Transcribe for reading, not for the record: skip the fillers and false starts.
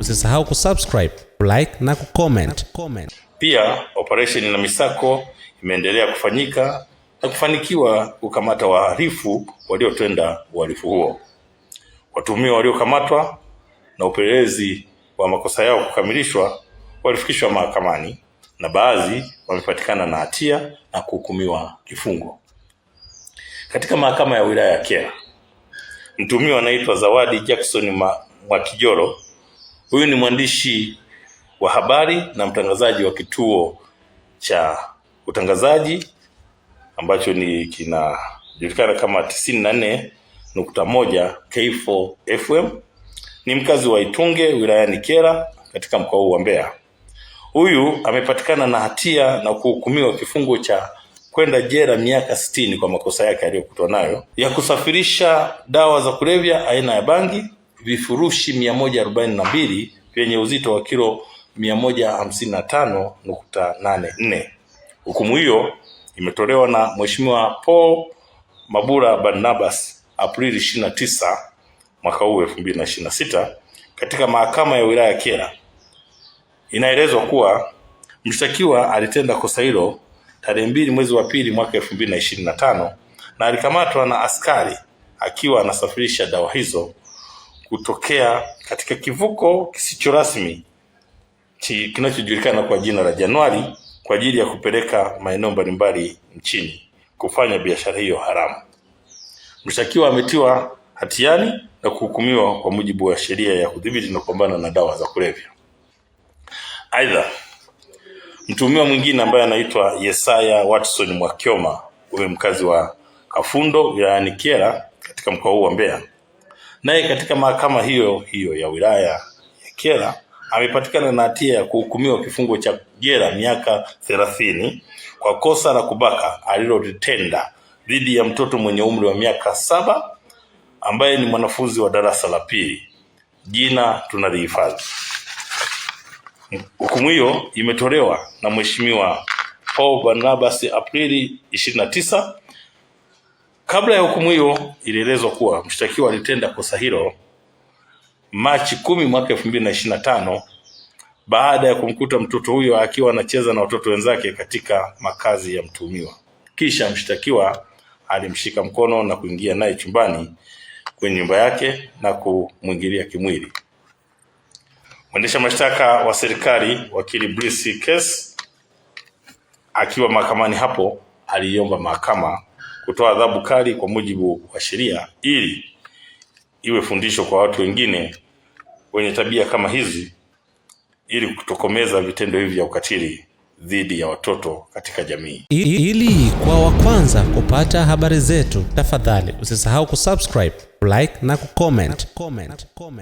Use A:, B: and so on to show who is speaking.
A: usisahau kusubscribe, like na kucomment.
B: Pia operation na misako imeendelea kufanyika na kufanikiwa kukamata wahalifu waliotenda uhalifu huo. Watuhumiwa waliokamatwa na upelelezi wa makosa yao kukamilishwa walifikishwa mahakamani na baadhi wamepatikana na hatia na kuhukumiwa kifungo. Katika mahakama ya wilaya ya Kyela, mtuhumiwa anaitwa Zawadi Jackson Mwakijolo. Huyu ni mwandishi wa habari na mtangazaji wa kituo cha utangazaji ambacho ni kinajulikana kama 94.1 K4 FM. Ni mkazi wa Itunge wilayani Kyela katika mkoa wa Mbeya. Huyu amepatikana na hatia na kuhukumiwa kifungo cha kwenda jela miaka 60 kwa makosa yake aliyokutwa nayo ya kusafirisha dawa za kulevya aina ya bangi vifurushi 142 vyenye uzito wa kilo 155.84. Hukumu hiyo imetolewa na Mheshimiwa Paul Mabura Barnabas Aprili 29 mwaka huu 2026 katika mahakama ya wilaya ya Kyela. Inaelezwa kuwa mshtakiwa alitenda kosa hilo tarehe 2 mwezi wa pili mwaka 2025 na alikamatwa na askari akiwa anasafirisha dawa hizo kutokea katika kivuko kisicho rasmi kinachojulikana kwa jina la Januari kwa ajili ya kupeleka maeneo mbalimbali nchini kufanya biashara hiyo haramu. Mshtakiwa ametiwa hatiani na kuhukumiwa kwa mujibu wa sheria ya kudhibiti na kupambana na dawa za kulevya. Aidha, mtuhumiwa mwingine ambaye anaitwa Yesaya Watson Mwakyoma, huyu mkazi wa Kafundo wilayani Kyela katika mkoa huu wa Mbeya, naye katika mahakama hiyo ya wilaya ya Kyela amepatikana na hatia ya kuhukumiwa kifungo cha jela miaka 30 kwa kosa la kubaka alilotenda dhidi ya mtoto mwenye umri wa miaka 7 ambaye ni mwanafunzi wa darasa la pili. Jina tunalihifadhi. Hukumu hiyo imetolewa na Mheshimiwa Paul Barnabas Aprili 29. Kabla ya hukumu hiyo ilielezwa kuwa mshtakiwa alitenda kosa hilo Machi 10 mwaka 2025 baada ya kumkuta mtoto huyo akiwa anacheza na watoto wenzake katika makazi ya mtuhumiwa. Kisha mshtakiwa alimshika mkono na kuingia naye chumbani kwenye nyumba yake na kumwingilia kimwili. Mwendesha mashtaka wa serikali wakili Brice Case akiwa mahakamani hapo aliomba mahakama kutoa adhabu kali kwa mujibu wa sheria ili iwe fundisho kwa watu wengine wenye tabia kama hizi ili kutokomeza vitendo hivi vya ukatili dhidi ya watoto katika jamii.
A: Ili kwa wa kwanza kupata habari zetu, tafadhali usisahau kusubscribe, like na kucomment.